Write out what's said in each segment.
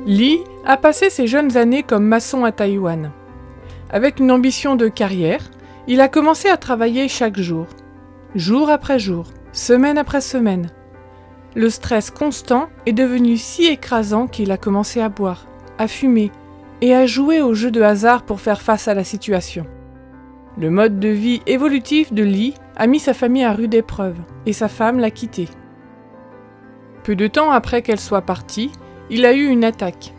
Lee a passé ses jeunes années comme maçon à Taïwan. Avec une ambition de carrière, il a commencé à travailler chaque jour après jour, semaine après semaine. Le stress constant est devenu si écrasant qu'il a commencé à boire, à fumer et à jouer aux jeux de hasard pour faire face à la situation. Le mode de vie évolutif de Lee a mis sa famille à rude épreuve et sa femme l'a quitté. Peu de temps après qu'elle soit partie, il a eu une attaque.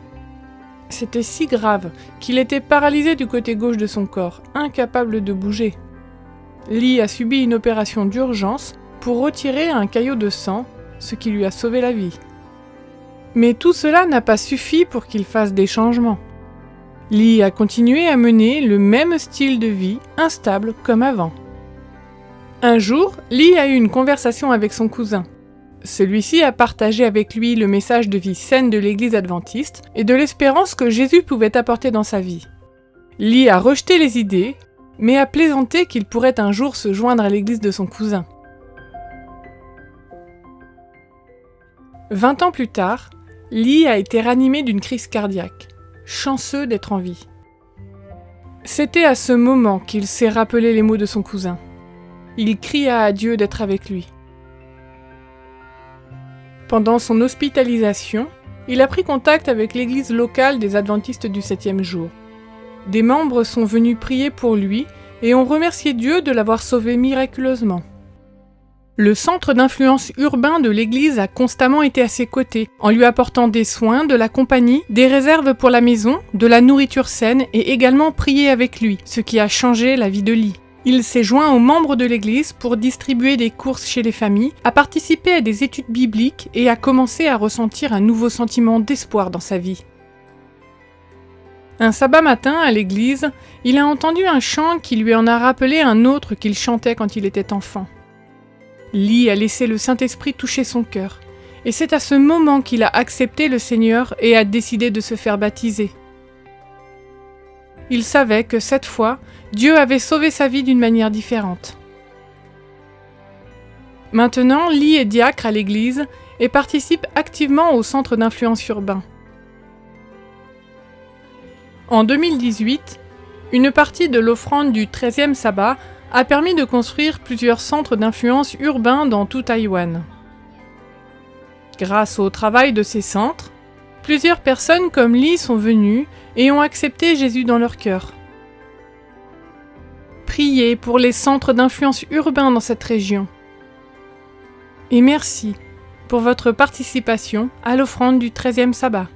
C'était si grave qu'il était paralysé du côté gauche de son corps, incapable de bouger. Lee a subi une opération d'urgence pour retirer un caillot de sang, ce qui lui a sauvé la vie. Mais tout cela n'a pas suffi pour qu'il fasse des changements. Lee a continué à mener le même style de vie, instable comme avant. Un jour, Lee a eu une conversation avec son cousin. Celui-ci a partagé avec lui le message de vie saine de l'Église adventiste et de l'espérance que Jésus pouvait apporter dans sa vie. Lee a rejeté les idées, mais a plaisanté qu'il pourrait un jour se joindre à l'Église de son cousin. 20 ans plus tard, Lee a été ranimé d'une crise cardiaque, chanceux d'être en vie. C'était à ce moment qu'il s'est rappelé les mots de son cousin. Il cria à Dieu d'être avec lui. Pendant son hospitalisation, il a pris contact avec l'église locale des Adventistes du 7e jour. Des membres sont venus prier pour lui et ont remercié Dieu de l'avoir sauvé miraculeusement. Le centre d'influence urbain de l'église a constamment été à ses côtés, en lui apportant des soins, de la compagnie, des réserves pour la maison, de la nourriture saine et également prié avec lui, ce qui a changé la vie de Lee. Il s'est joint aux membres de l'église pour distribuer des courses chez les familles, a participé à des études bibliques et a commencé à ressentir un nouveau sentiment d'espoir dans sa vie. Un sabbat matin, à l'église, il a entendu un chant qui lui en a rappelé un autre qu'il chantait quand il était enfant. Lee a laissé le Saint-Esprit toucher son cœur, et c'est à ce moment qu'il a accepté le Seigneur et a décidé de se faire baptiser. Il savait que cette fois, Dieu avait sauvé sa vie d'une manière différente. Maintenant, Lee est diacre à l'église et participe activement au centre d'influence urbain. En 2018, une partie de l'offrande du 13e sabbat a permis de construire plusieurs centres d'influence urbains dans tout Taïwan. Grâce au travail de ces centres, plusieurs personnes comme Lee sont venues et ont accepté Jésus dans leur cœur. Priez pour les centres d'influence urbains dans cette région. Et merci pour votre participation à l'offrande du 13e sabbat.